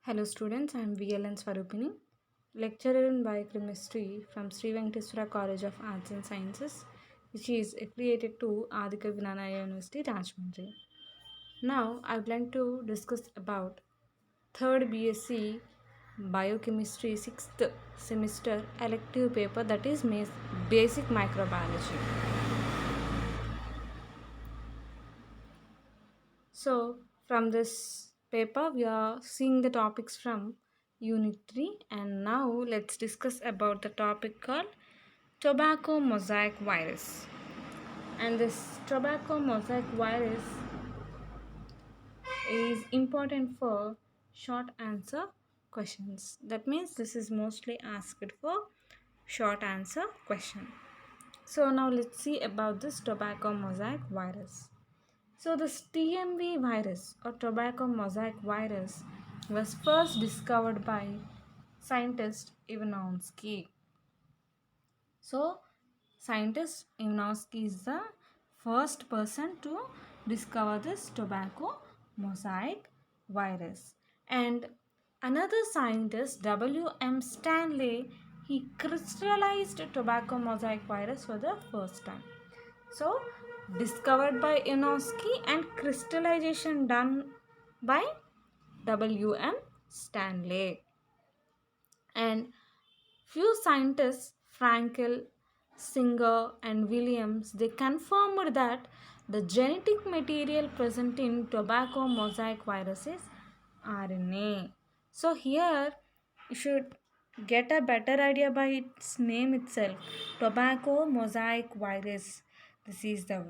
Hello students, I am VLN Swarupini, lecturer in biochemistry from Sri Venkateswara College of Arts and Sciences, which is affiliated to Adhika Vinaya University, Rajahmundry. Now, I would like to discuss about 3rd BSc Biochemistry 6th semester elective paper, that is Basic Microbiology. So, from this paper, we are seeing the topics from Unit 3, and now let's discuss about the topic called tobacco mosaic virus. And this tobacco mosaic virus is important for short answer questions. That means this is mostly asked for short answer question. So now let's see about this tobacco mosaic virus. So this TMV virus or tobacco mosaic virus was first discovered by scientist Ivanovsky. So scientist Ivanovsky is the first person to discover this tobacco mosaic virus. And another scientist, W.M. Stanley, he crystallized tobacco mosaic virus for the first time. So, discovered by Ivanovsky and crystallization done by W.M. Stanley. And few scientists, Frankel, Singer, and Williams, they confirmed that the genetic material present in tobacco mosaic virus is RNA. So here you should get a better idea by its name itself, tobacco mosaic virus. This is the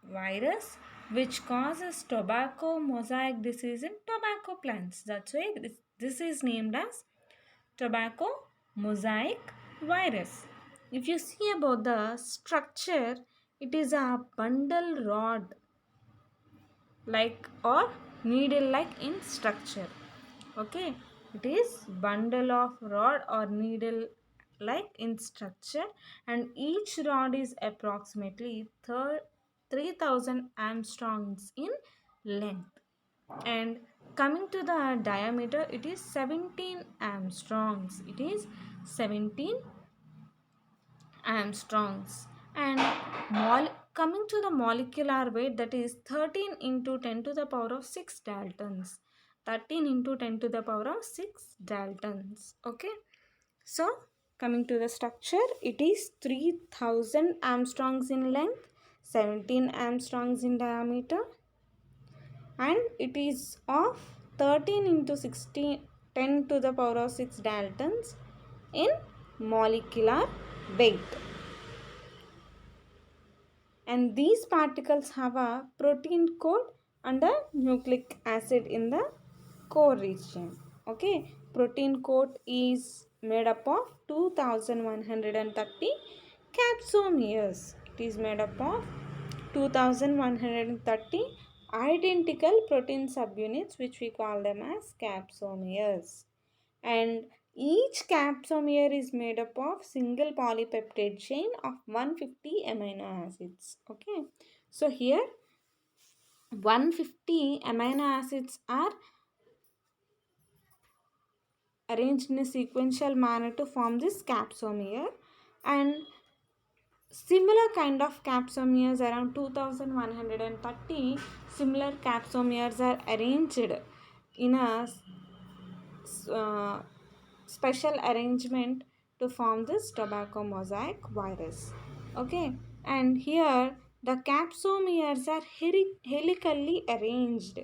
virus which causes tobacco mosaic disease in tobacco plants. That's why this is named as tobacco mosaic virus. If you see about the structure, it is a bundle rod like or needle like in structure. Okay, it is bundle of rod or needle like in structure, and each rod is approximately 3000 armstrongs in length. And coming to the diameter, it is 17 armstrongs. It is 17 armstrongs. And coming to the molecular weight, that is 13 into 10 to the power of 6 daltons. 13 into 10 to the power of 6 daltons. Okay, so coming to the structure, it is 3000 armstrongs in length, 17 armstrongs in diameter, and it is of 13 into 16 10 to the power of 6 daltons in molecular weight. And these particles have a protein coat and a nucleic acid in the core region. Okay, protein coat is made up of 2130 capsomeres. It is made up of 2130 identical protein subunits, which we call them as capsomeres. And each capsomere is made up of single polypeptide chain of 150 amino acids. Okay, so here 150 amino acids are arranged in a sequential manner to form this capsomere, and similar kind of capsomeres, around 2130 similar capsomeres are arranged in a special arrangement to form this tobacco mosaic virus. Okay, and here the capsomeres are helically arranged.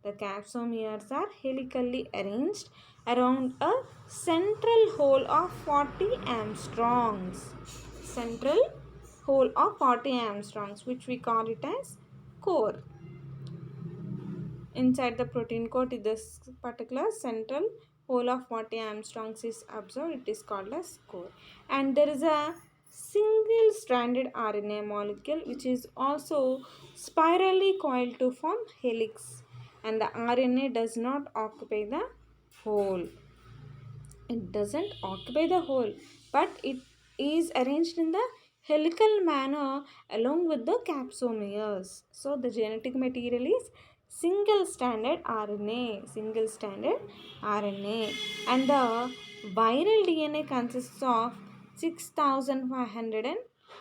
The capsomeres are helically arranged around a central hole of 40 armstrongs. Central hole of 40 armstrongs, which we call it as core. Inside the protein coat, this particular central hole of 40 armstrongs is observed. It is called as core. And there is a single stranded RNA molecule which is also spirally coiled to form helix, and the RNA does not occupy the hole. It doesn't occupy the hole, but it is arranged in the helical manner along with the capsomeres. So the genetic material is single stranded RNA. Single stranded RNA. And the viral DNA consists of 6,500 and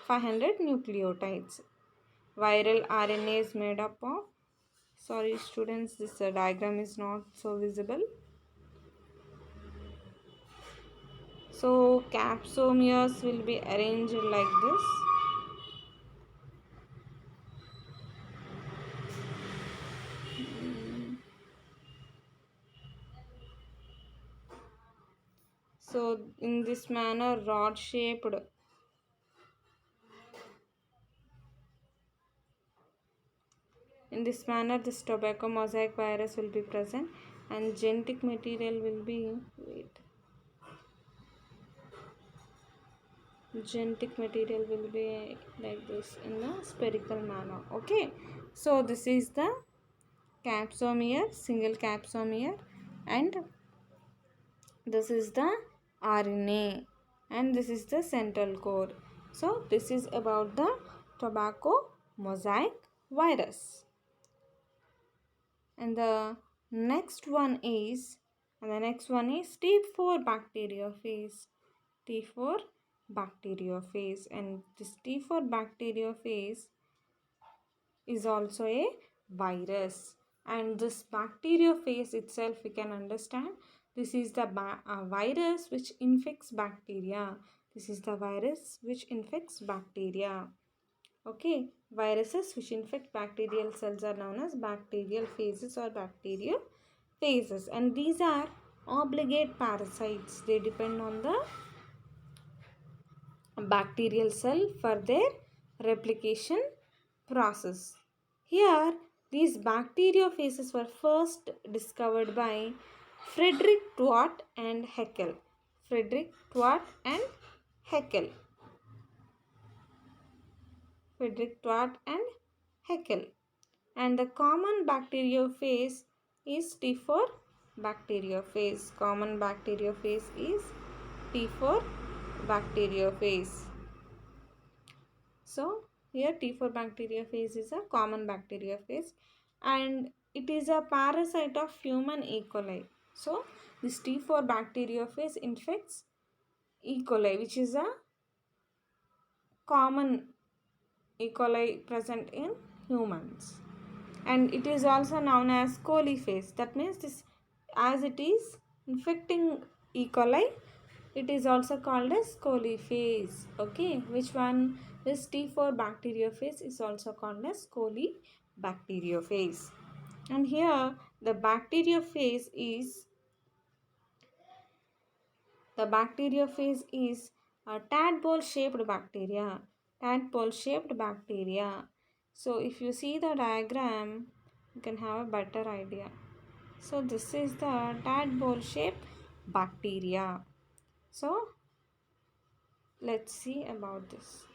500 nucleotides. Viral RNA is made up of, sorry students, this diagram is not so visible. So capsomeres will be arranged like this. So in this manner, rod shaped. In this manner, this tobacco mosaic virus will be present, and genetic material will be, genetic material will be like this in a spherical manner. Okay, so this is the capsomere, single capsomere, and this is the RNA, and this is the central core. So this is about the tobacco mosaic virus. And the next one is T4 bacteriophage. T4 bacteriophage, and this T4 bacteriophage is also a virus. And this bacteriophage itself, we can understand, this is the virus which infects bacteria. This is the virus which infects bacteria. Okay, viruses which infect bacterial cells are known as bacterial phages or bacterial phases, and these are obligate parasites. They depend on the bacterial cell for their replication process. Here, these bacteriophages were first discovered by Friedrich Twart and Haeckel. Friedrich Twart and Haeckel. Friedrich Twart and Haeckel. And the common bacteriophage is T4 bacteriophage. Common bacteriophage is T4 bacteriophage. So here T4 bacteriophage is a common bacteriophage, and it is a parasite of human E. coli. So this T4 bacteriophage infects E. coli, which is a common E. coli present in humans. And it is also known as coliphase. That means this, as it is infecting E. coli, it is also called as coliphase. Okay, which one? This T4 bacteriophage is also called as colibacteriophage. And here the bacteriophage is a tadpole shaped bacteria. Tadpole shaped bacteria. So if you see the diagram, you can have a better idea. So this is the tadpole shaped bacteria. So let's see about this.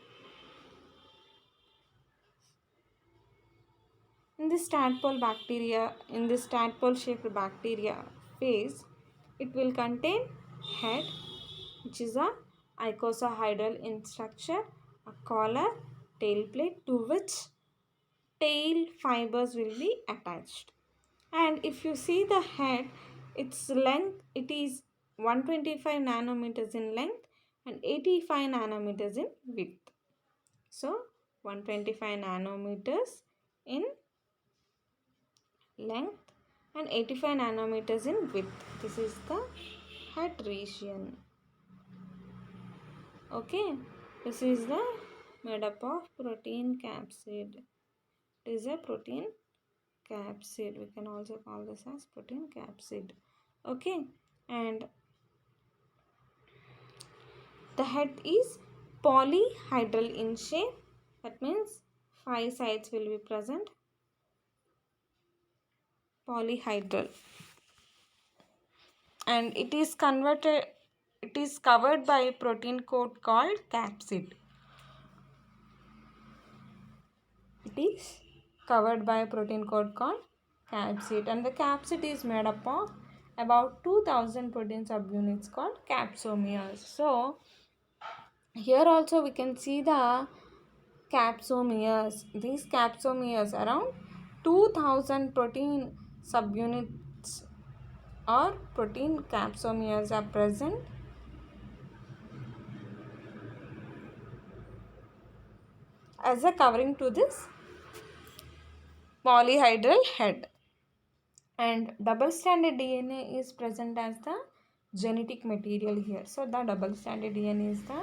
In this tadpole shaped bacteria phase, it will contain head, which is a icosahedral in structure, a collar, tail plate, to which tail fibers will be attached. And if you see the head, its length, it is 125 nanometers in length and 85 nanometers in width. So 125 nanometers in length and 85 nanometers in width. This is the head region. Okay, this is the made up of protein capsid. It is a protein capsid. We can also call this as protein capsid. Okay, and the head is polyhedral in shape. That means 5 sides will be present. Polyhedral. And it is covered by a protein coat called capsid. It is covered by a protein coat called capsid, and the capsid is made up of about 2000 protein subunits called capsomeres. So here also we can see the capsomeres. These capsomeres, around 2000 protein subunits or protein capsomeres are present as a covering to this polyhedral head. And double stranded DNA is present as the genetic material here. So the double stranded DNA is the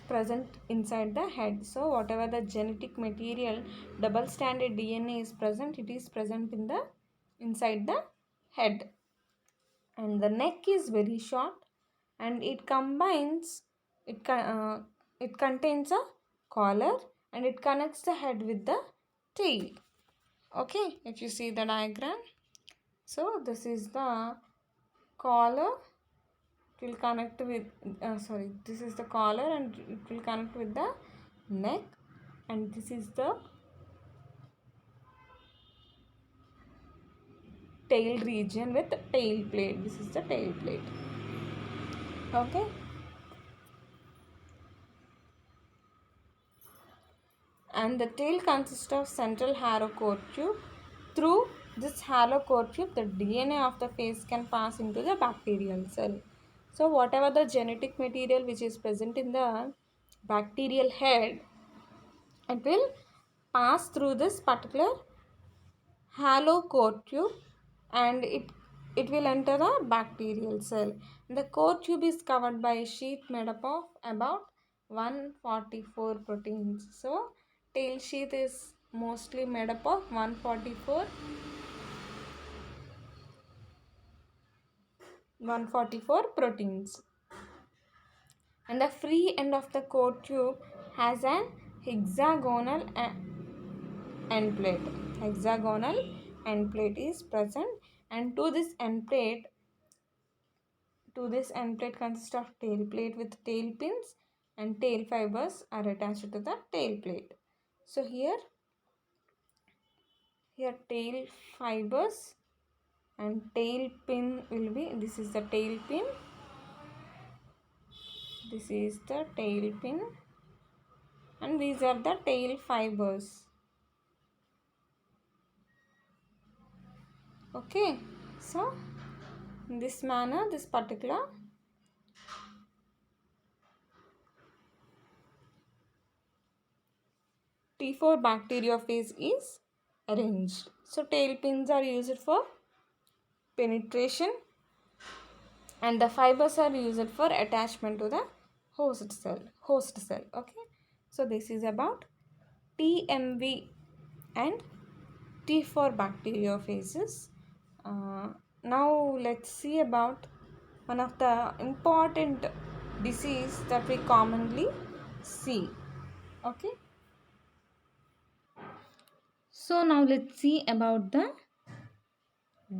present inside the head. So whatever the genetic material double stranded DNA is present, it is present in the inside the head. And the neck is very short, and it combines it contains a collar, and it connects the head with the tail. Okay, if you see the diagram, so this is the collar. It will connect with this is the collar, and it will connect with the neck, and this is the tail region with tail plate. This is the tail plate. Okay, and the tail consists of central halo core tube. Through this halo core tube, the DNA of the face can pass into the bacterial cell. So whatever the genetic material which is present in the bacterial head, it will pass through this particular halo core tube, and it will enter the bacterial cell. The core tube is covered by a sheath made up of about 144 proteins. So tail sheath is mostly made up of 144 proteins. And the free end of the core tube has an hexagonal end plate. Hexagonal end plate is present, and to this end plate consists of tail plate with tail pins, and tail fibers are attached to the tail plate. So here tail fibers and tail pin will be, this is the tail pin, this is the tail pin, and these are the tail fibers. Okay, so in this manner, this particular T4 bacteriophage is arranged. So tail pins are used for penetration, and the fibers are used for attachment to the host cell. Okay, so this is about TMV and T4 bacteriophages. Now let's see about one of the important disease that we commonly see. Okay, so now let's see about the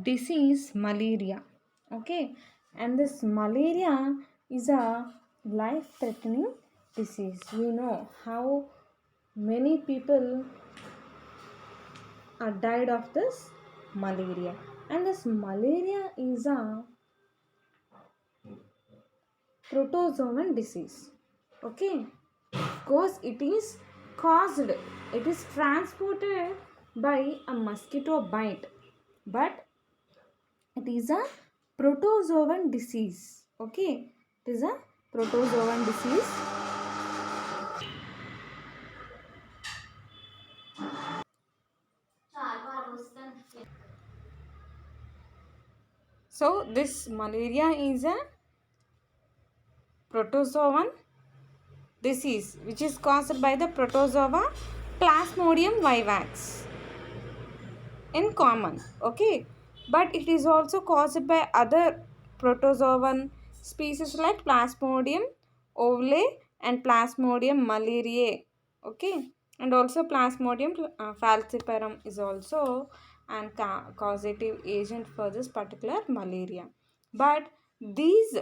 disease malaria. Okay, and this malaria is a life threatening disease. You know how many people are died of this malaria, and this malaria is a protozoan disease. Okay, because it is transported by a mosquito bite, but it is a protozoan disease. Okay, it is a protozoan disease. So this malaria is a protozoan disease which is caused by the protozoa Plasmodium vivax in common. Okay, but it is also caused by other protozoan species like Plasmodium ovale and Plasmodium malariae. Okay, and also Plasmodium falciparum is also an causative agent for this particular malaria. But these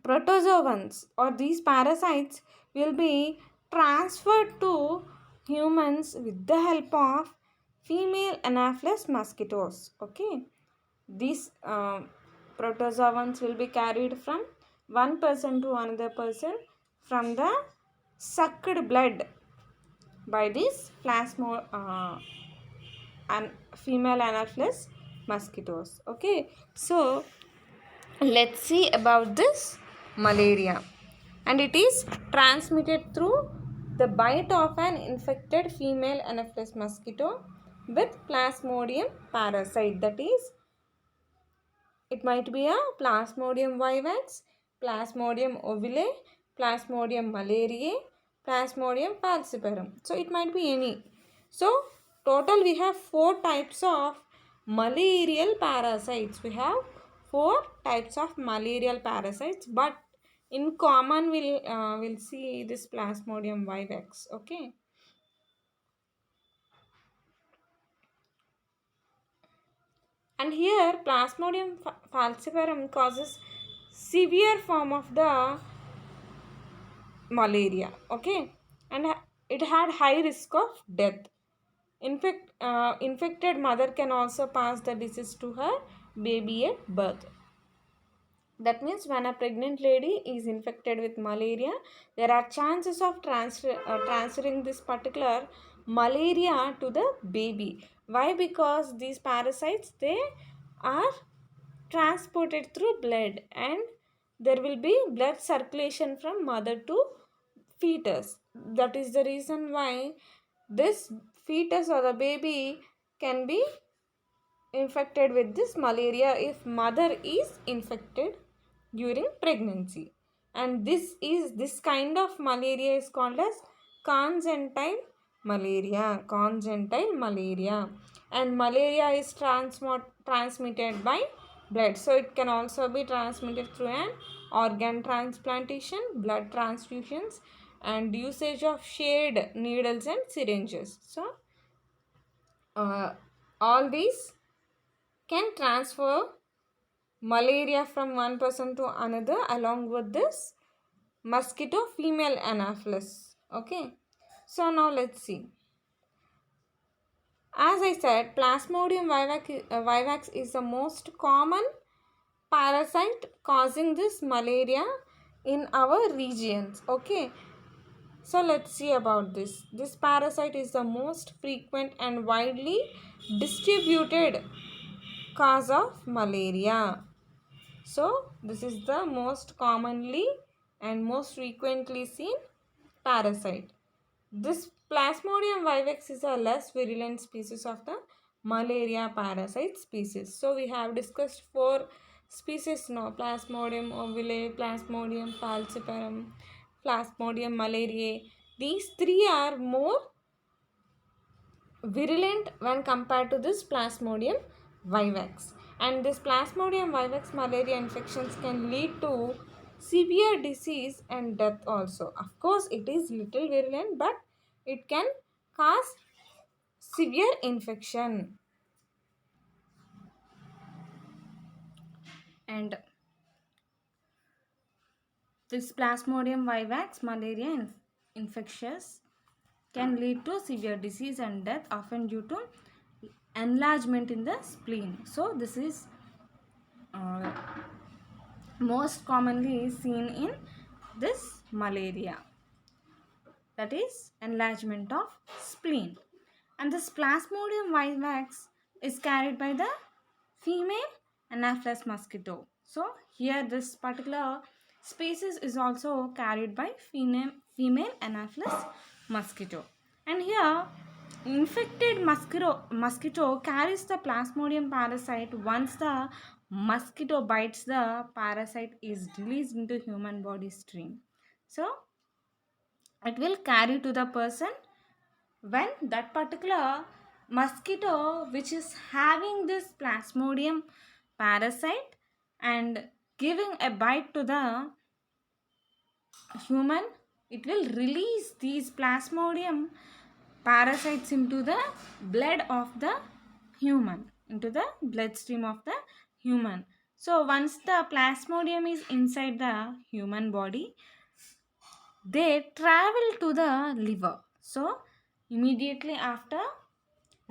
protozoans or these parasites will be transferred to humans with the help of female anopheles mosquitoes. Okay, these protozoans will be carried from one person to another person from the sucked blood by these female anopheles mosquitoes. Okay, so let's see about this malaria, and it is transmitted through the bite of an infected female anopheles mosquito with plasmodium parasite. That is, it might be a Plasmodium vivax, Plasmodium ovale, Plasmodium malariae, Plasmodium falciparum. So it might be any. So total we have 4 types of malarial parasites. We have 4 types of malarial parasites, but in common we'll see this Plasmodium vivax. Okay. And here Plasmodium falciparum causes severe form of the malaria. Okay, and it had high risk of death. Infected mother can also pass the disease to her baby at birth. That means when a pregnant lady is infected with malaria, there are chances of transferring this particular malaria to the baby. Why? Because these parasites, they are transported through blood, and there will be blood circulation from mother to fetus. That is the reason why this fetus or the baby can be infected with this malaria if mother is infected during pregnancy. And this kind of malaria is called as congenital malaria. And malaria is transmitted by blood, so it can also be transmitted through an organ transplantation, blood transfusions, and usage of shared needles and syringes. So all these can transfer malaria from one person to another along with this mosquito female anopheles. Okay, so now let's see. As I said, Plasmodium vivax is the most common parasite causing this malaria in our regions. Okay, so let's see about this. This parasite is the most frequent and widely distributed cause of malaria. So this is the most commonly and most frequently seen parasite. This Plasmodium vivax is a less virulent species of the malaria parasite species. So we have discussed 4 species now: Plasmodium ovale, Plasmodium falciparum, Plasmodium malariae. These 3 are more virulent when compared to this Plasmodium vivax. And this Plasmodium vivax malaria infections can lead to severe disease and death also. Of course, it is little virulent, but it can cause severe infection. And this Plasmodium vivax malaria infectious can lead to severe disease and death, often due to enlargement in the spleen. So this is most commonly seen in this malaria, that is enlargement of spleen. And this Plasmodium vivax is carried by the female anopheles mosquito. So here this particular species is also carried by female anopheles mosquito. And here infected mosquito carries the Plasmodium parasite. Once the mosquito bites, the parasite is released into human body stream. So it will carry to the person when that particular mosquito which is having this Plasmodium parasite and giving a bite to the human, it will release these Plasmodium parasites into the blood of the human, into the bloodstream of the human. So once the Plasmodium is inside the human body, they travel to the liver. So immediately after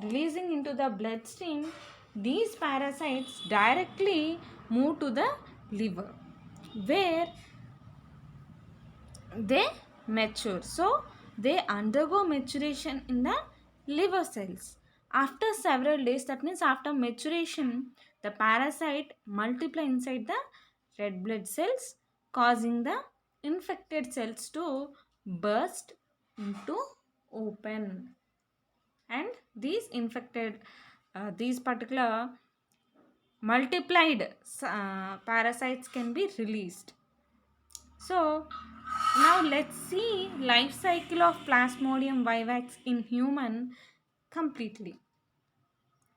releasing into the bloodstream, these parasites directly move to the liver, where they mature. So they undergo maturation in the liver cells. After several days, that means after maturation, the parasite multiply inside the red blood cells, causing the infected cells to burst into open. And these infected, these particular multiplied parasites can be released. So now let's see life cycle of Plasmodium vivax in human completely.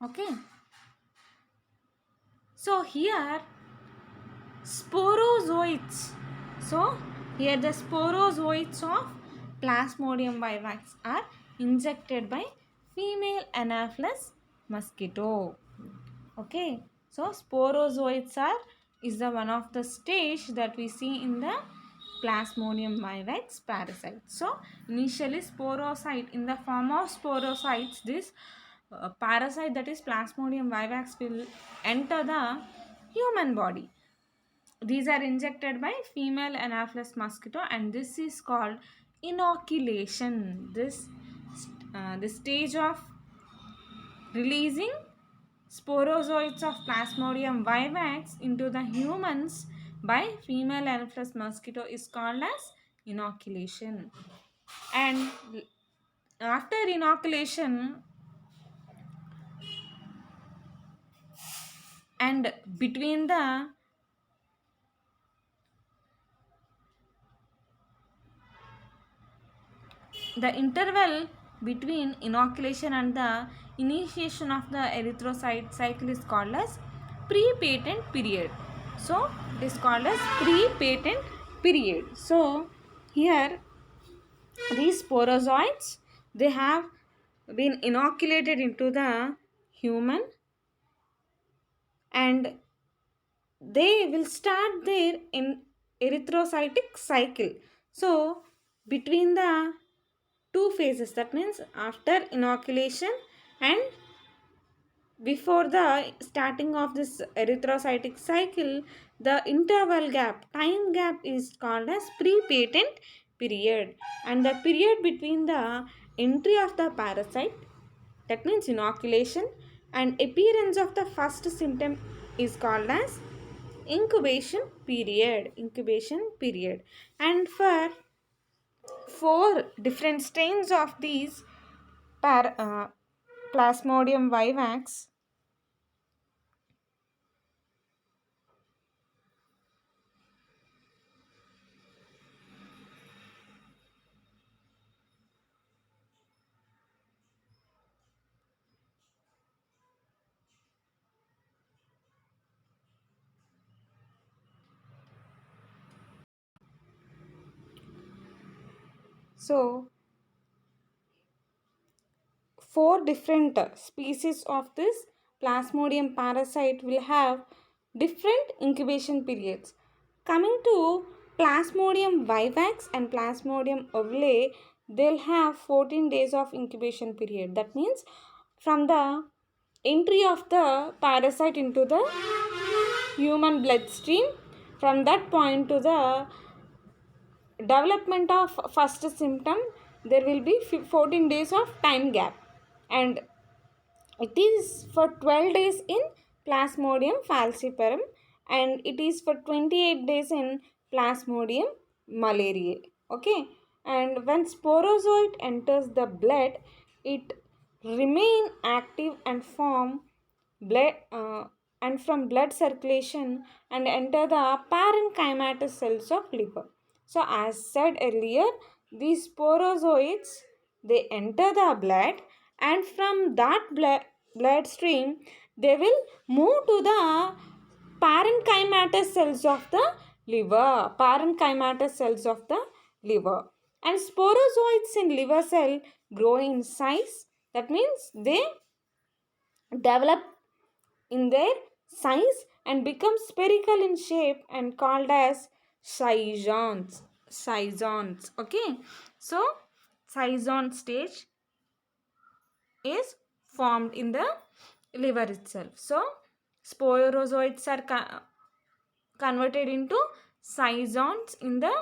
Okay. So here sporozoites. So here the sporozoites of Plasmodium vivax are injected by female Anopheles mosquito. Okay, so sporozoites are is the one of the stage that we see in the Plasmodium vivax parasite. So initially sporocyte, in the form of sporocytes, this parasite, that is Plasmodium vivax, will enter the human body. These are injected by female Anopheles mosquito, and this is called inoculation. The stage of releasing sporozoites of Plasmodium vivax into the humans by female Anopheles mosquito is called as inoculation. And after inoculation, and between the interval between inoculation and the initiation of the erythrocyte cycle is called as pre-patent period. So it is called as pre-patent period. So here these sporozoites, they have been inoculated into the human, and they will start their in erythrocytic cycle. So between the two phases, that means after inoculation and before the starting of this erythrocytic cycle, the interval gap, time gap, is called as pre-patent period. And the period between the entry of the parasite, that means inoculation, and appearance of the first symptom is called as incubation period. And for four different strains of these Plasmodium vivax, so four different species of this Plasmodium parasite will have different incubation periods. Coming to Plasmodium vivax and Plasmodium ovale, they'll have 14 days of incubation period. That means from the entry of the parasite into the human bloodstream, from that point to the development of first symptom, there will be 14 days of time gap, and it is for 12 days in Plasmodium falciparum, and it is for 28 days in Plasmodium malariae. Okay, and when sporozoite enters the blood, it remain active and form blood and from blood circulation and enter the parenchymatous cells of liver. So as said earlier, these sporozoites, they enter the blood, and from that bloodstream they will move to the parenchymatous cells of the liver. And sporozoites in liver cell grow in size. That means they develop in their size and become spherical in shape and called as schizons. Okay, so schizon stage is formed in the liver itself. So sporozoites are converted into schizons in the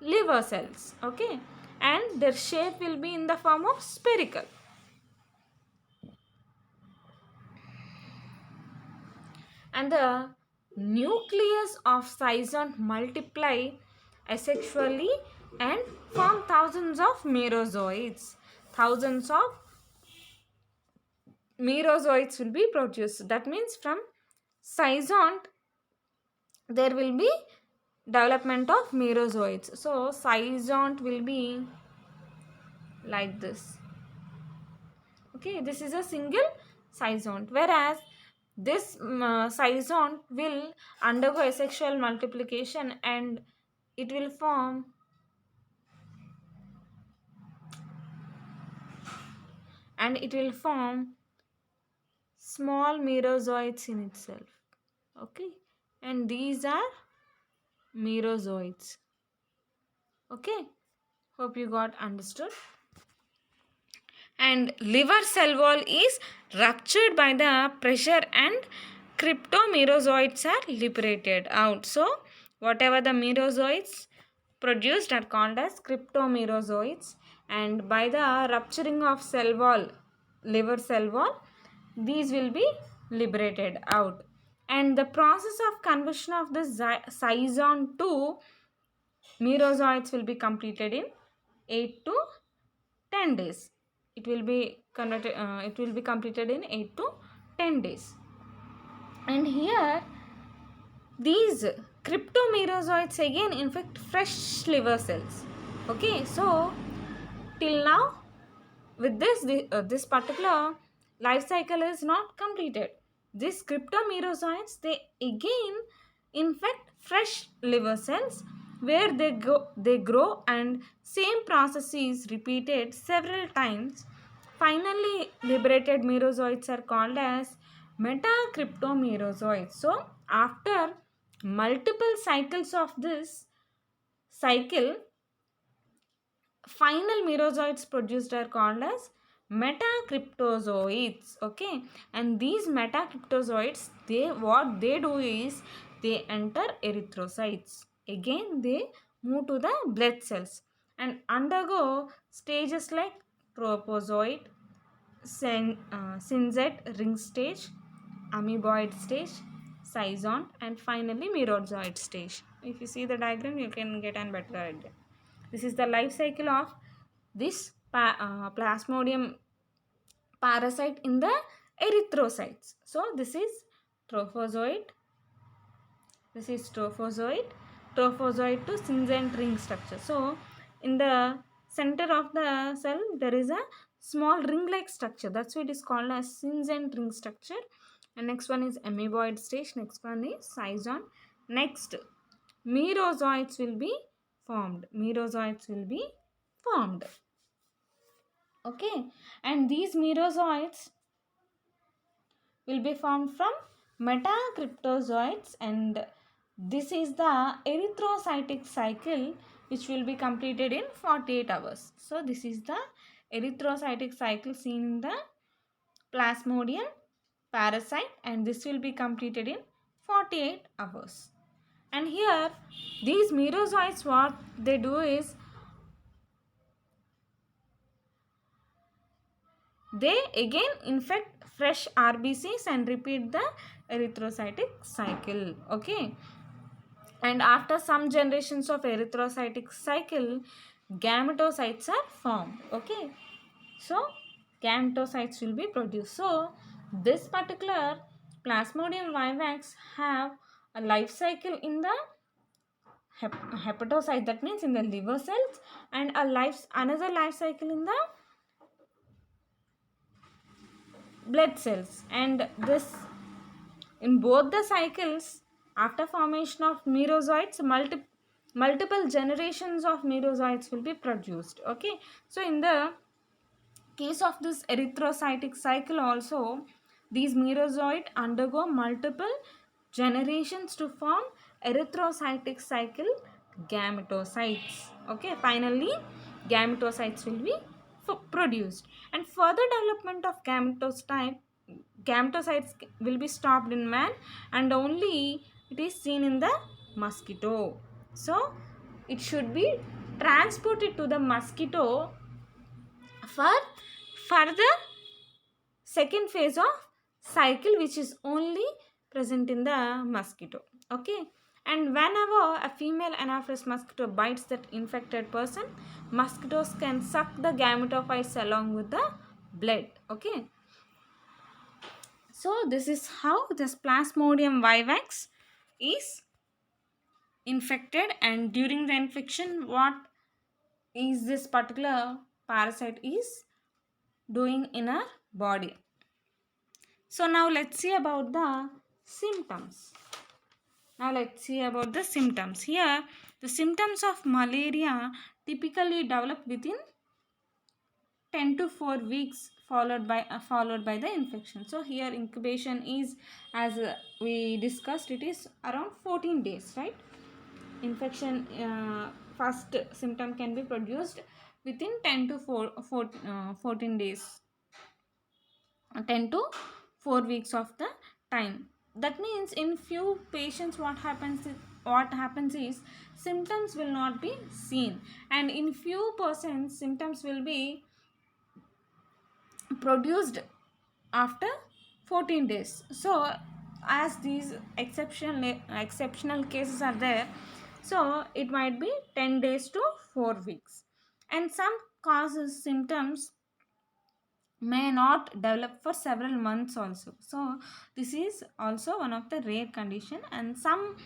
liver cells. Okay, and their shape will be in the form of spherical. and the nucleus of zygons multiply asexually and form thousands of merozoites. Thousands of merozoites will be produced. That means from zygon there will be development of merozoites. So zygon will be like this. Okay, this is a single zygon, whereas this zygon will undergo asexual multiplication and it will form small merozoites in itself. Okay, and these are merozoites. Okay, hope you got understood. And liver cell wall is ruptured by the pressure and cryptomerozoites are liberated out. So whatever the merozoites produced are called as cryptomerozoites, and by the rupturing of cell wall, liver cell wall, these will be liberated out. And the process of conversion of the zygon to merozoites will be completed in 8 to 10 days. It will be completed in 8 to 10 days. And here these cryptomerozoites again infect fresh liver cells. Okay, so till now with this particular life cycle is not completed. These cryptomerozoites, they again infect fresh liver cells where they grow, and same process is repeated several times. Finally liberated merozoites are called as metacryptomerozoites. So after multiple cycles of this cycle, final merozoites produced are called as metacryptozoites. Okay, and these metacryptozoites, what they do is they enter erythrocytes. Again they move to the blood cells and undergo stages like tropozoite, synset ring stage, amoeboid stage, zygon, and finally merozoite stage. If you see the diagram, you can get a better idea. This is the life cycle of this plasmodium parasite in the erythrocytes. So this is trophozoite. This is trophozoite. Trophozoite to synset ring structure. So in the center of the cell there is a small ring-like structure. That's why it is called as synset ring structure. And next one is amoeboid stage. Next one is zygon. Next, merozoites will be formed. Merozoites will be formed. Okay, and these merozoites will be formed from metacryptozoites, and this is the erythrocytic cycle which will be completed in 48 hours. So this is the erythrocytic cycle seen in the plasmodium parasite, and this will be completed in 48 hours. And here these merozoites, what they do is they again infect fresh RBCs and repeat the erythrocytic cycle. Okay, and after some generations of erythrocytic cycle, gametocytes are formed. Okay, so gametocytes will be produced. So this particular plasmodium vivax have a life cycle in the hepatocyte, that means in the liver cells, and another life cycle in the blood cells. And this, in both the cycles, after formation of merozoites, multiple generations of merozoites will be produced. Okay, so in the case of this erythrocytic cycle also, these merozoites undergo multiple generations to form erythrocytic cycle gametocytes. Okay, finally gametocytes will be produced, and further development of gametocytes will be stopped in man, and only it is seen in the mosquito. So it should be transported to the mosquito for further second phase of cycle, which is only present in the mosquito. Okay, and whenever a female Anopheles mosquito bites that infected person, mosquitoes can suck the gametophytes along with the blood. Okay, so this is how this Plasmodium vivax is infected, and during the infection, what is this particular parasite is doing in our body. So now let's see about the symptoms. Now let's see about the symptoms. Here, the symptoms of malaria typically develop within 10 to 4 weeks followed by the infection. So here incubation is, as we discussed, it is around 14 days, right? Infection first symptom can be produced within 10 to 14 days, 10 to 4 weeks of the time. That means in few patients what happens is symptoms will not be seen, and in few persons symptoms will be produced after 14 days. So as these exceptional cases are there, so it might be 10 days to 4 weeks, and some causes symptoms may not develop for several months also. So this is also one of the rare condition, and some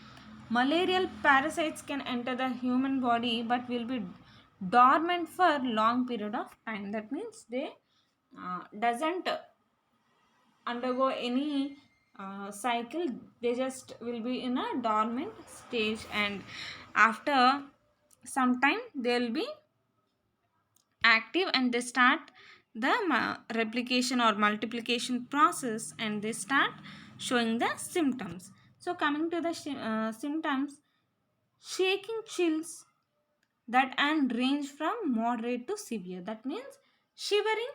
malarial parasites can enter the human body but will be dormant for long period of time. That means they doesn't undergo any cycle, they just will be in a dormant stage, and after some time they will be active and they start the replication or multiplication process, and they start showing the symptoms. So coming to the symptoms, shaking, chills that and range from moderate to severe. That means shivering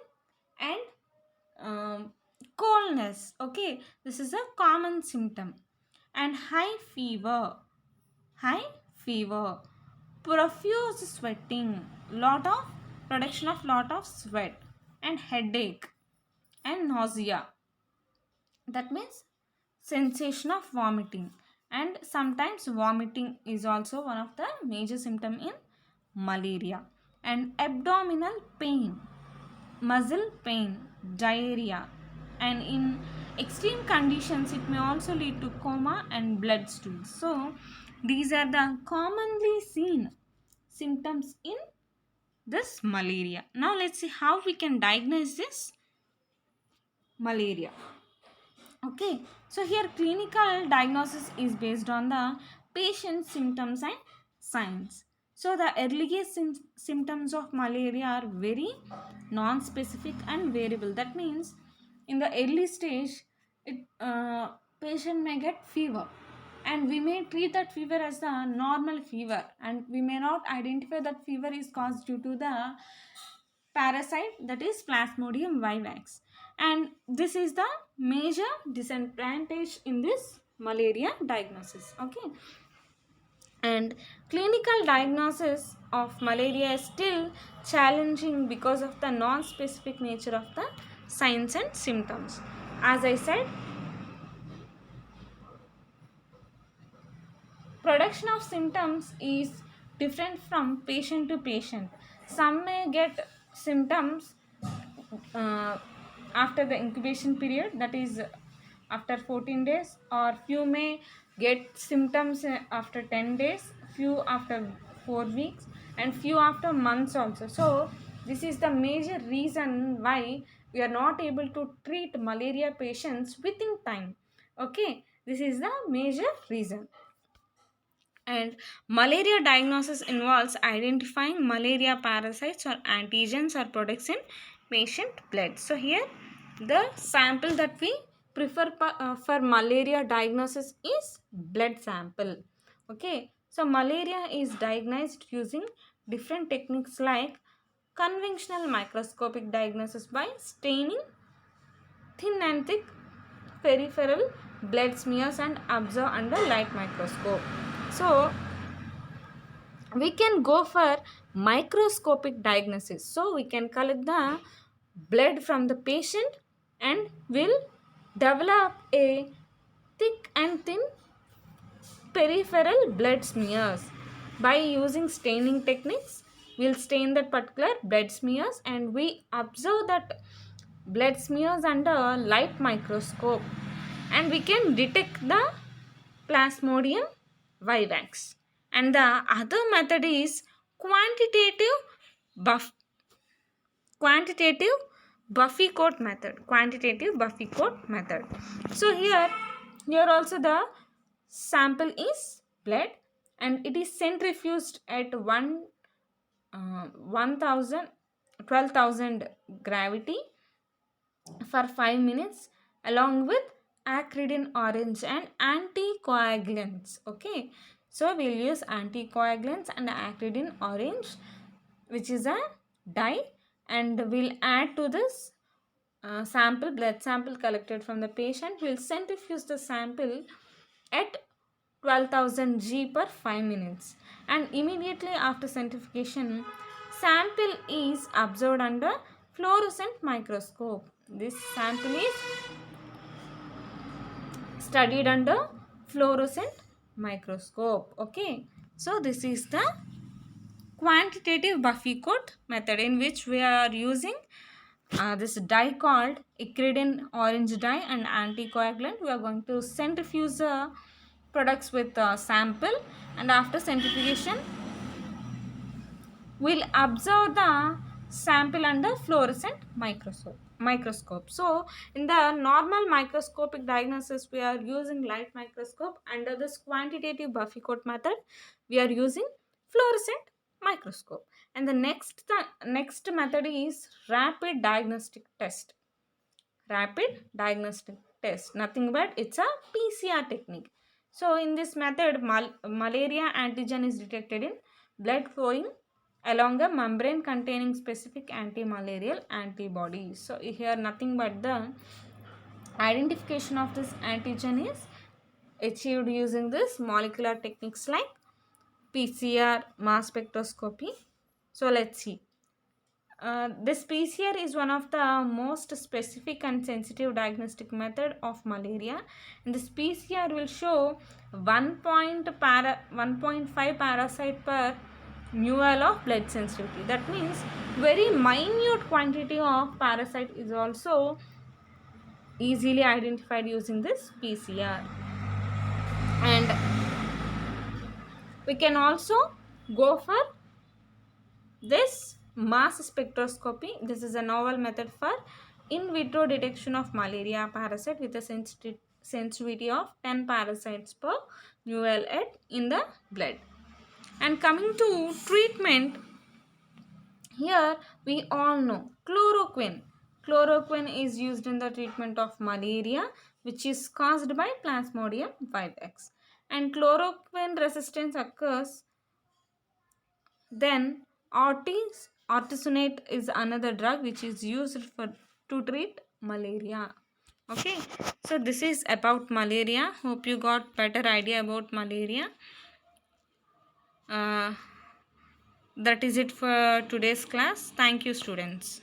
and coldness. Okay, this is a common symptom. And high fever, profuse sweating, lot of sweat, and headache and nausea. That means sensation of vomiting, and sometimes vomiting is also one of the major symptom in malaria. And abdominal pain, muscle pain, diarrhea, and in extreme conditions it may also lead to coma and blood stools. So these are the commonly seen symptoms in this malaria. Now let's see how we can diagnose this malaria. Okay, so here clinical diagnosis is based on the patient's symptoms and signs. So the earliest symptoms of malaria are very non-specific and variable. That means in the early stage, patient may get fever, and we may treat that fever as the normal fever, and we may not identify that fever is caused due to the parasite, that is Plasmodium vivax, and this is the major disadvantage in this malaria diagnosis. Okay, and clinical diagnosis of malaria is still challenging because of the non-specific nature of the signs and symptoms. As I said, production of symptoms is different from patient to patient. Some may get symptoms uh, after the incubation period, that is after 14 days, or few may get symptoms after 10 days, few after 4 weeks, and few after months also. So this is the major reason why we are not able to treat malaria patients within time. Okay, this is the major reason. And malaria diagnosis involves identifying malaria parasites or antigens or products in patient blood. So here the sample that we prefer for malaria diagnosis is blood sample. Okay, so malaria is diagnosed using different techniques like conventional microscopic diagnosis by staining thin and thick peripheral blood smears and observe under light microscope. So we can go for microscopic diagnosis. So we can collect the blood from the patient and will develop a thick and thin peripheral blood smears. By using staining techniques, we'll stain that particular blood smears and we observe that blood smears under light microscope and we can detect the Plasmodium vivax. And the other method is quantitative buff quantitative buffy coat method. Quantitative buffy coat method. So here also the sample is blood and it is centrifuged at 1000 gravity for 5 minutes along with acridine orange and anticoagulants. Okay, so we'll use anticoagulants and acridine orange, which is a dye, and we'll add to this blood sample collected from the patient. We'll centrifuge the sample at 12,000 G per 5 minutes, and immediately after centrifugation sample is observed under fluorescent microscope. This sample is studied under fluorescent microscope. Okay, so this is the quantitative buffy coat method in which we are using this dye called acridine orange dye and anticoagulant. We are going to centrifuge the products with sample, and after centrifugation we'll observe the sample under fluorescent microscope. So in the normal microscopic diagnosis we are using light microscope. Under this quantitative buffy coat method we are using fluorescent microscope. And the next method is rapid diagnostic test. Nothing but it's a PCR technique. So in this method malaria antigen is detected in blood flowing along a membrane containing specific anti-malarial antibodies. So here nothing but the identification of this antigen is achieved using this molecular techniques like PCR, mass spectroscopy. So let's see. This PCR is one of the most specific and sensitive diagnostic method of malaria. And this PCR will show 1.5 parasite per ml of blood sensitivity. That means very minute quantity of parasite is also easily identified using this PCR. And we can also go for this mass spectroscopy. This is a novel method for in vitro detection of malaria parasite with a sensitivity of 10 parasites per ml in the blood. And coming to treatment, here we all know chloroquine. Chloroquine is used in the treatment of malaria which is caused by Plasmodium vivax. And chloroquine resistance occurs. Then artesunate is another drug which is used to treat malaria. Okay, so this is about malaria. Hope you got better idea about malaria. That is it for today's class. Thank you, students.